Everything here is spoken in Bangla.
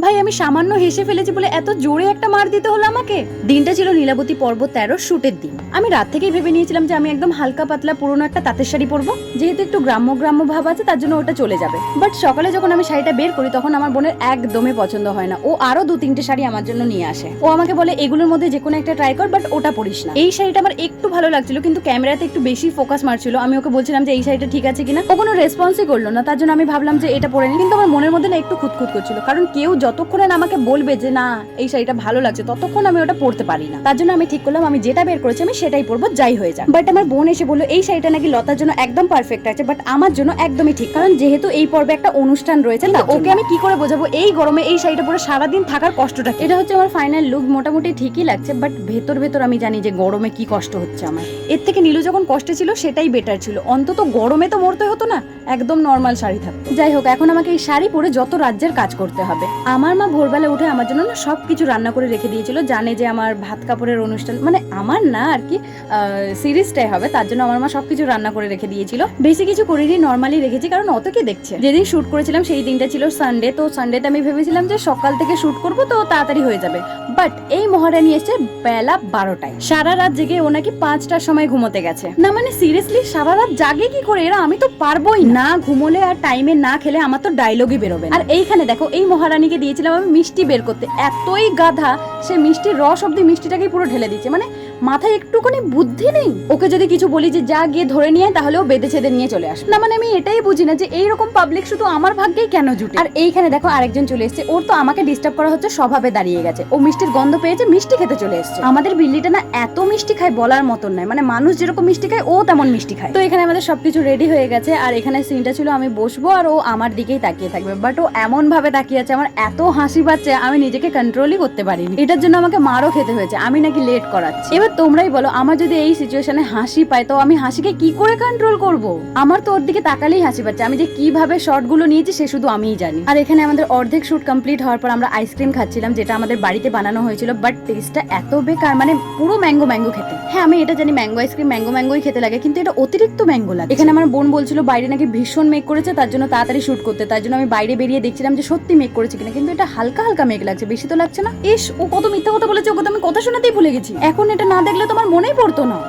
ভাই আমি সামান্য হেসে ফেলেছি বলে এত জোরে একটা মার দিতে হলো আমাকে। দিনটা ছিল নীলাবতী পর্ব 13 শুটের দিন। আমি রাত থেকেই ভেবে নিয়েছিলাম যে আমি একদম হালকা পাতলা পুরোনো একটা তাঁতের শাড়ি পরবো, যেহেতু একটু গ্রাম্য গ্রাম্য ভাব আছে তার জন্য ওটা চলে যাবে। বাট সকালে যখন আমি শাড়িটা বের করি তখন আমার বোনের একদমই পছন্দ হয় না। ও আরো 2-3টে শাড়ি আমার জন্য নিয়ে আসে। ও আমাকে বলে এগুলোর মধ্যে যে কোনো একটা ট্রাই কর, বাট ওটা পরিস না। এই শাড়িটা আমার একটু ভালো লাগছিল কিন্তু ক্যামেরাতে একটু বেশি ফোকাস মারছিল। আমি ওকে বলছিলাম যে এই শাড়িটা ঠিক আছে কিনা, ও কোনো রেসপন্সই করলো না। তার জন্য আমি ভাবলাম যে এটা পরে নি, কিন্তু আমার মনের মধ্যে না একটু খুঁতখুত করছিল, কারণ কেউ যতক্ষণ না আমাকে বলবে যে না এই শাড়িটা ভালো লাগছে ততক্ষণ আমি ওটা পরতে পারি না। তার জন্য আমি ঠিক করলাম আমি যেটা বের করেছি আমি সেটাই পরবো, যাই হয়ে যাক। বাট আমার বোন এসে বললো এই শাড়িটা নাকি লতার জন্য একদম পারফেক্ট আছে, বাট আমার জন্য একদমই ঠিক, কারণ যেহেতু এই পর্বে একটা অনুষ্ঠান রয়েছে। তা ওকে আমি কি করে বোঝাবো এই গরমে এই শাড়িটা পরে সারাদিন থাকার কষ্টটা। এটা হচ্ছে আমার ফাইনাল লুক, মোটামুটি ঠিকই লাগছে, বাট ভেতর ভেতর আমি জানি যে গরমে কি কষ্ট হচ্ছে আমার। এর থেকে নীলু যখন কষ্টে ছিল সেটাই বেটার ছিল, অন্তত গরমে তো মরতে হতো না, একদম নর্মাল শাড়ি থাকতো। যাই হোক, এখন আমাকে এই শাড়ি পরে যত রাজ্যের কাজ করতে হবে। আমার মা ভোরবেলা উঠে আমার জন্য না সবকিছু রান্না করে রেখে দিয়েছিল, জানে যে আমার ভাত কাপড়ের অনুষ্ঠান, মানে আমার না আর কি সিরিজটাই হবে, তার জন্য আমার মা সবকিছু রান্না করে রেখে দিয়েছিল। বেশি কিছু করিনি, নর্মালি রেখেছি, কারণ অত কি দেখছে। যেদিন শুট করেছিলাম সেই দিনটা ছিল সানডে, তো সানডেতে আমি ভেবেছিলাম যে সকাল থেকে শুট করবো তো তাড়াতাড়ি হয়ে যাবে। বাট এই মহারানী এসছে বেলা 12টায়, সারা রাত জেগে ও নাকি 5টার সময় ঘুমোতে গেছে। না মানে সিরিয়াসলি সারা রাত জাগে কি করে এরা? আমি তো পারবোই না ঘুমোলে আর টাইমে না খেলে, আমার তো ডায়লগই বেরোবে। আর এইখানে দেখো এই মহারানীকে দিয়েছিলাম আমি মিষ্টি বের করতে, এতই গাধা সে মিষ্টির রস অব্দি মিষ্টিটাকেই পুরো ঢেলে দিচ্ছে। মানে মাথায় একটুখানি বুদ্ধি নেই। ওকে যদি কিছু বলি যে যা গিয়ে ধরে নিয়ে, তাহলে ও বেঁধে ছেদে নিয়ে চলে আসে। না মানে আমি এটাই বুঝি না যে এইরকম পাবলিক শুধু আমার ভাগ্যেই কেন জুটে। আর এইখানে দেখো আরেকজন চলে এসেছে, ওর তো আমাকে ডিস্টার্ব করা হচ্ছে স্বভাবে দাঁড়িয়ে গেছে। ও মিষ্টির গন্ধ পেয়েছে, মিষ্টি খেতে চলে এসেছে। আমাদের বিল্লিটা না এত মিষ্টি খায় বলার মতন নয়, মানে মানুষ যেরকম মিষ্টি খায় ও তেমন মিষ্টি খায়। তো এখানে আমাদের সবকিছু রেডি হয়ে গেছে, আর এখানে সিনটা ছিল আমি বসবো আর ও আমার দিকেই তাকিয়ে থাকবে। বাট ও এমন ভাবে তাকিয়ে আছে, আমার এত হাসি পাচ্ছে আমি নিজেকে কন্ট্রোলই করতে পারিনি। এটার জন্য আমাকে মারও খেতে হয়েছে, আমি নাকি লেট করাচ্ছি। এবার তোমরাই বলো, আমার যদি এই সিচুয়েশনে হাসি পায় তো আমি হাসিকে কি করে কন্ট্রোল করব? আমার তো ওর দিকে তাকালেই হাসি পাচ্ছে। আমি যে কিভাবে শর্টগুলো নিয়েছি সে শুধু আমিই জানি। আর এখানে আমাদের অর্ধেক শুট কমপ্লিট হওয়ার পর আমরা আইসক্রিম খাচ্ছিলাম, যেটা আমাদের বাড়িতে বানানো হয়েছিল, বাট টেস্টটা এত বেকার, মানে পুরো ম্যাঙ্গো ম্যাঙ্গো খেতে। হ্যাঁ আমি এটা জানি ম্যাঙ্গো আইসক্রিম ম্যাঙ্গো ম্যাঙ্গোই খেতে লাগে, কিন্তু এটা অতিরিক্ত ম্যাঙ্গো লাগে। এখানে আমার বোন বলছিল বাইরে নাকি ভীষণ মেঘ করেছে, তার জন্য তাড়াতাড়ি শুট করতে। তার জন্য আমি বাইরে বেরিয়ে দেখছিলাম যে সত্যি মেঘ করেছে কিনা, কিন্তু এটা হালকা হালকা মেঘ লাগছে, বেশি তো লাগছে না। ইস ও কত মিথ্যা কথা বলেছে, ওকে তো আমি কথা শোনাতেই ভুলে গেছি। এখন এটা না দেখলে তোমার মনেই পড়তো না।